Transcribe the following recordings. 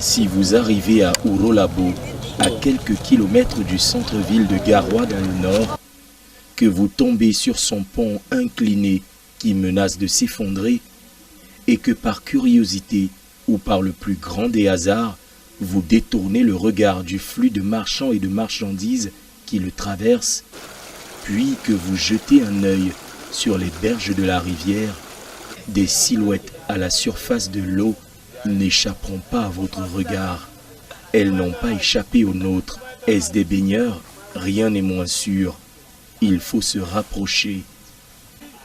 Si vous arrivez à Urolabo, à quelques kilomètres du centre-ville de Garoua dans le nord, que vous tombez sur son pont incliné qui menace de s'effondrer, et que par curiosité ou par le plus grand des hasards, vous détournez le regard du flux de marchands et de marchandises qui le traversent, puis que vous jetez un œil sur les berges de la rivière, des silhouettes à la surface de l'eau n'échapperont pas à votre regard. Elles n'ont pas échappé aux nôtres. Est-ce des baigneurs? Rien n'est moins sûr. Il faut se rapprocher.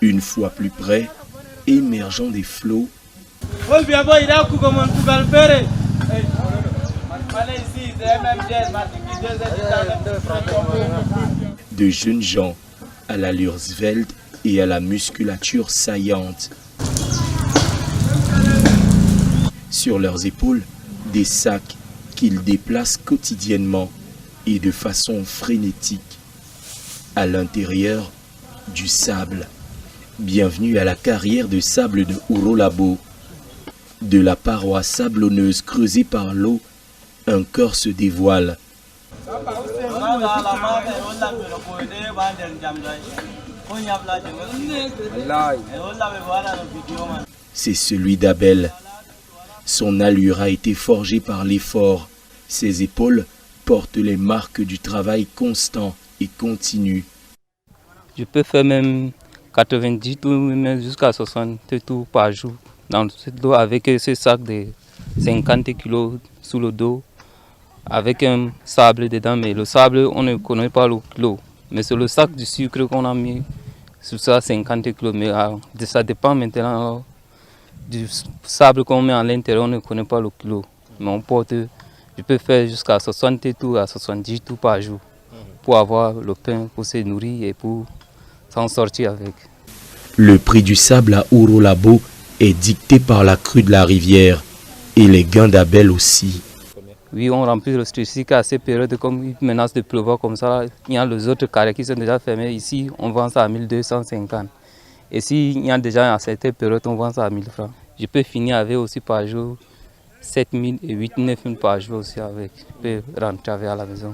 Une fois plus près, émergeant des flots, de jeunes gens à l'allure svelte et à la musculature saillante. Sur leurs épaules, des sacs qu'ils déplacent quotidiennement et de façon frénétique. À l'intérieur, du sable. Bienvenue à la carrière de sable de Urolabo. De la paroi sablonneuse creusée par l'eau, un corps se dévoile. C'est celui d'Abel. Son allure a été forgée par l'effort. Ses épaules portent les marques du travail constant et continu. Je peux faire même 90 tours, même jusqu'à 60 tours par jour dans cette eau avec ce sac de 50 kg sous le dos, avec un sable dedans. Mais le sable, on ne connaît pas le kilo. Mais c'est le sac de sucre qu'on a mis sur ça, 50 kg. Mais ça dépend maintenant du sable qu'on met à l'intérieur, on ne connaît pas le kilo. Mais on porte, je peux faire jusqu'à 60 tours à 70 tours par jour pour avoir le pain, pour se nourrir et pour s'en sortir avec. Le prix du sable à Urolabo est dicté par la crue de la rivière et les gains d'Abel aussi. Oui, on remplit le stock à ces périodes, comme il menace de pleuvoir comme ça. Il y a les autres carrés qui sont déjà fermés. Ici, on vend ça à 1250. Et s'il y a déjà à certaines périodes, on vend ça à 1000 francs. Je peux finir avec aussi par jour 7000 et 8000 par jour aussi avec. Je peux rentrer avec à la maison.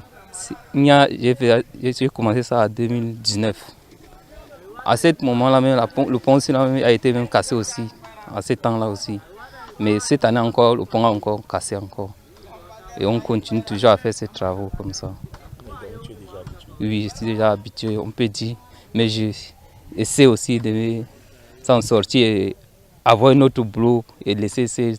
J'ai commencé ça en 2019. À ce moment-là, le pont a été même cassé aussi, à ce temps-là aussi. Mais cette année encore, le pont a encore cassé encore. Et on continue toujours à faire ces travaux comme ça. Oui, je suis déjà habitué, on peut dire. Mais j'essaie aussi de s'en sortir et avoir un autre boulot et laisser ces